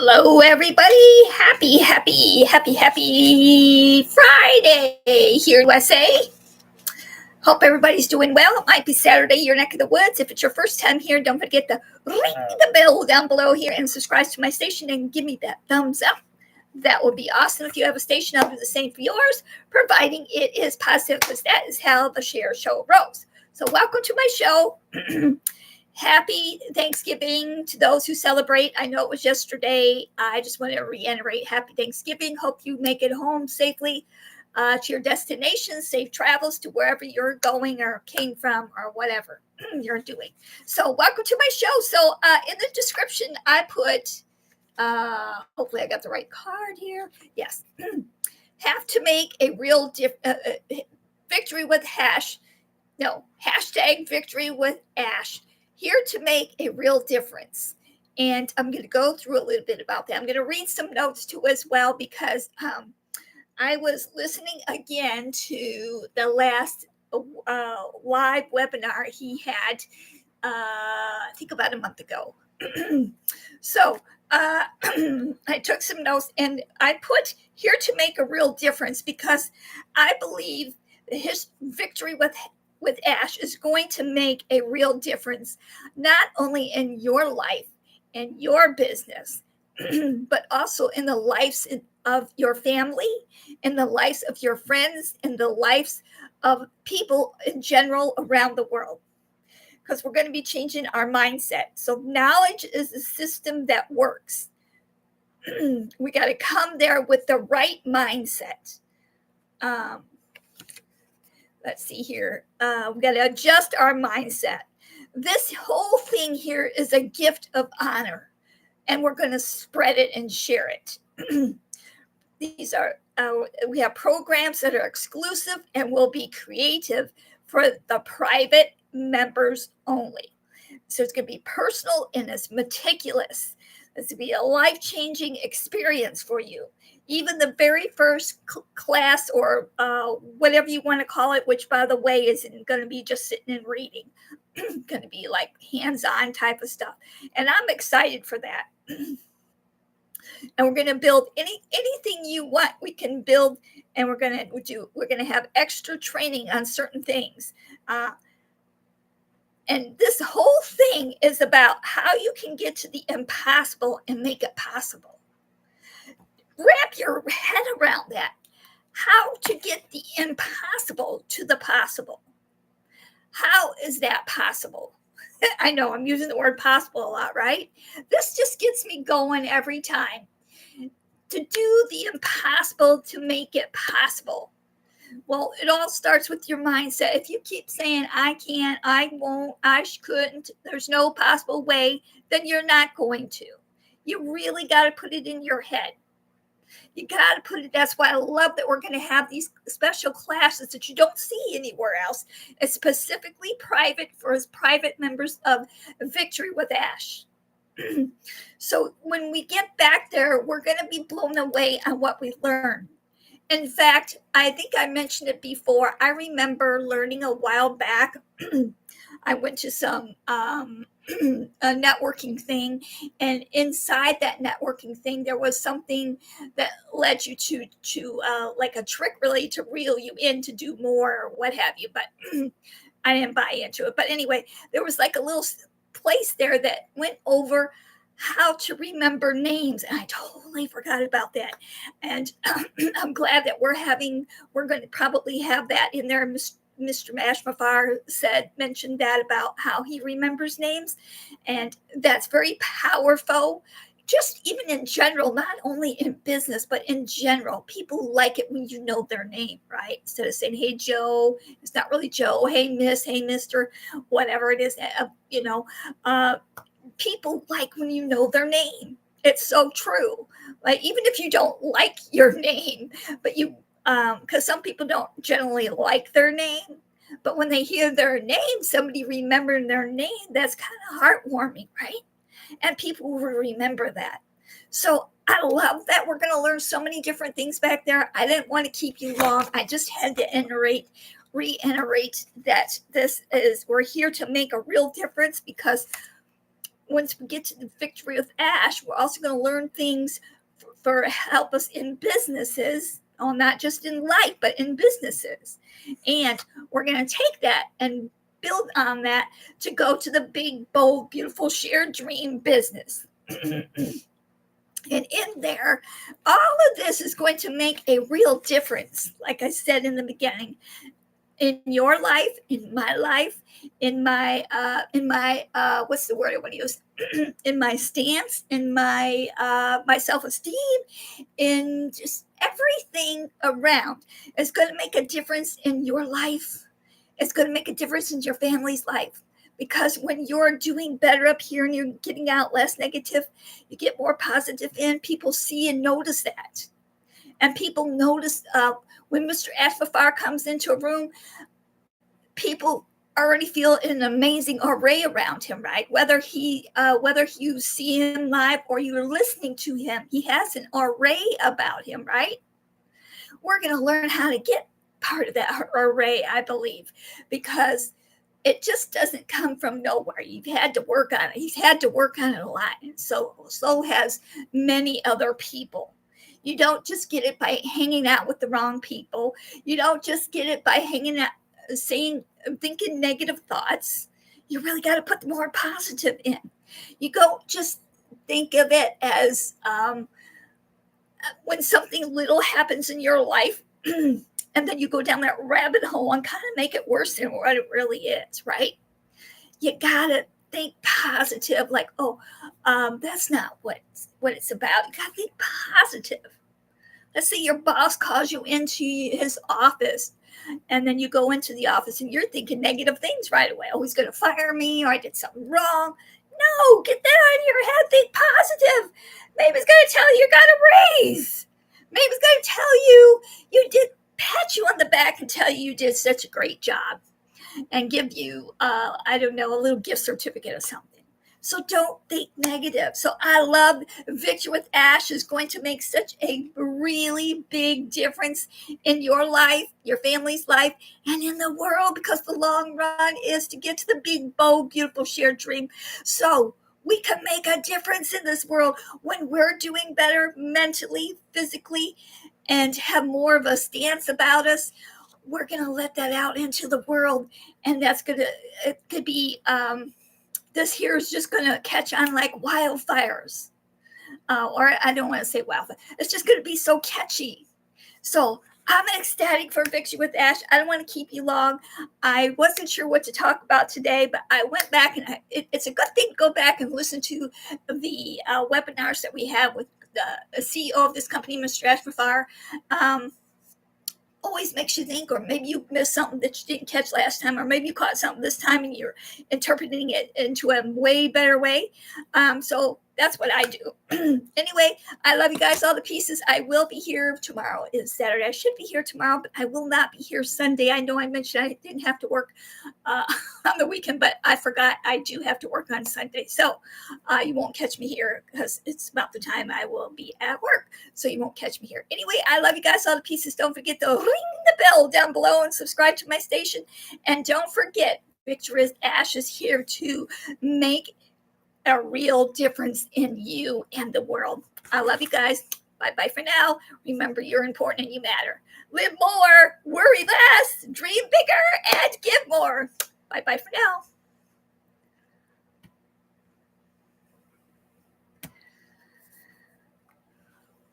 Hello, everybody. Happy Friday here in USA. Hope everybody's doing well. It might be Saturday, your neck of the woods. If it's your first time here, don't forget to ring the bell down below here and subscribe to my station and give me that thumbs up. That would be awesome. If you have a station, I'll do the same for yours, providing it is positive, because that is how the share show rolls. So welcome to my show. Happy Thanksgiving to those who celebrate. I know it was yesterday. I just want to reiterate happy Thanksgiving. Hope you make it home safely to your destination. Safe travels to wherever you're going or came from or whatever you're doing. So welcome to my show. So in the description, I put, hopefully I got the right card here. Yes. Have to make a real victory with hashtag victory with Ash. Here to make a real difference. And I'm going to go through a little bit about that. I'm going to read some notes too as well, because I was listening again to the last live webinar he had, I think about a month ago. So I took some notes and I put here to make a real difference, because I believe his victory with Ash is going to make a real difference, not only in your life and your business, but also in the lives of your family, in the lives of your friends, in the lives of people in general around the world. Because we're going to be changing our mindset. So knowledge is a system that works. We got to come there with the right mindset. Let's see here. We got to adjust our mindset. This whole thing here is a gift of honor, and we're going to spread it and share it. These are, we have programs that are exclusive and will be creative for the private members only. So it's going to be personal and it's meticulous. It's going to be a life-changing experience for you. Even the very first class, or whatever you want to call it, which, by the way, isn't going to be just sitting and reading. Going to be like hands-on type of stuff. And I'm excited for that. And we're going to build anything you want, we can build, and we're going to have extra training on certain things. And this whole thing is about how you can get to the impossible and make it possible. Wrap your head around that. How to get the impossible to the possible. How is that possible? I know I'm using the word possible a lot, right? This just gets me going every time. To do the impossible to make it possible. Well, it all starts with your mindset. If you keep saying, I can't, I won't, I couldn't, there's no possible way, then you're not going to. You really got to put it in your head. You got to put it. That's why I love that we're going to have these special classes that you don't see anywhere else. It's specifically private for his private members of Victory with Ash. So when we get back there, we're going to be blown away on what we learn. In fact, I think I mentioned it before. I remember learning a while back. I went to some a networking thing, and inside that networking thing, there was something that led you to like a trick, really, to reel you in to do more or what have you. But I didn't buy into it. But anyway, there was like a little place there that went over how to remember names, and I totally forgot about that. And I'm glad that we're going to probably have that in there. Mr. Mashmafar mentioned that about how he remembers names, and that's very powerful. Just even in general, not only in business, but in general, people like it when you know their name, right? Instead of saying, hey, Joe, it's not really Joe. Hey, Miss, hey, Mr., whatever it is, people like when you know their name. It's so true. Like, even if you don't like your name, but you, because some people don't generally like their name, but when they hear their name, somebody remembering their name, that's kind of heartwarming, right? And people will remember that. So I love that we're going to learn so many different things back there. I didn't want to keep you long. I just had to reiterate that we're here to make a real difference, because once we get to the Victory with Ash, we're also going to learn things for help us in businesses, not just in life, but in businesses. And we're going to take that and build on that to go to the big, bold, beautiful, shared dream business. And in there, all of this is going to make a real difference, like I said in the beginning, in your life, in my life, in my what's the word I want to use? In my stance, in my self-esteem, in just everything around. It's going to make a difference in your life. It's going to make a difference in your family's life. Because when you're doing better up here and you're getting out less negative, you get more positive in. People see and notice that. And people notice when Mr. Ashfafar comes into a room, people already feel an amazing array around him, right? Whether you see him live or you're listening to him, he has an array about him, right? We're going to learn how to get part of that array, I believe, because it just doesn't come from nowhere. You've had to work on it. He's had to work on it a lot. And so has many other people. You don't just get it by hanging out with the wrong people. You don't just get it by hanging out, thinking negative thoughts. You really got to put the more positive in. You go just think of it as when something little happens in your life, and then you go down that rabbit hole and kind of make it worse than what it really is, right? You got to think positive, like, that's not what it's about. You got to think positive. Let's say your boss calls you into his office, and then you go into the office and you're thinking negative things right away. Oh, he's going to fire me, or I did something wrong. No, get that out of your head. Think positive. Maybe he's going to tell you got a raise. Maybe he's going to tell you did, pat you on the back and tell you did such a great job and give you, I don't know, a little gift certificate or something. So don't think negative. So I love Victory with Ash is going to make such a really big difference in your life, your family's life, and in the world, because the long run is to get to the big, bold, beautiful shared dream. So we can make a difference in this world when we're doing better mentally, physically, and have more of a stance about us. We're going to let that out into the world, and it could be, this here is just going to catch on like wildfires. Or I don't want to say wildfire. It's just going to be so catchy. So I'm ecstatic for Victory with Ash. I don't want to keep you long. I wasn't sure what to talk about today, but I went back, and it's a good thing to go back and listen to the webinars that we have with the CEO of this company, Mr. Ashfafar. Always makes you think, or maybe you missed something that you didn't catch last time, or maybe you caught something this time and you're interpreting it into a way better way. So that's what I do. Anyway, I love you guys, all the pieces. I will be here tomorrow. It's Saturday. I should be here tomorrow, but I will not be here Sunday. I know I mentioned I didn't have to work on the weekend, but I forgot I do have to work on Sunday. So you won't catch me here because it's about the time I will be at work. So you won't catch me here. Anyway, I love you guys, all the pieces. Don't forget to ring the bell down below and subscribe to my station. And don't forget, Victory with Ash is here to make a real difference in you and the world. I love you guys. Bye-bye for now. Remember, you're important and you matter. Live more, worry less, dream bigger, and give more. Bye-bye for now.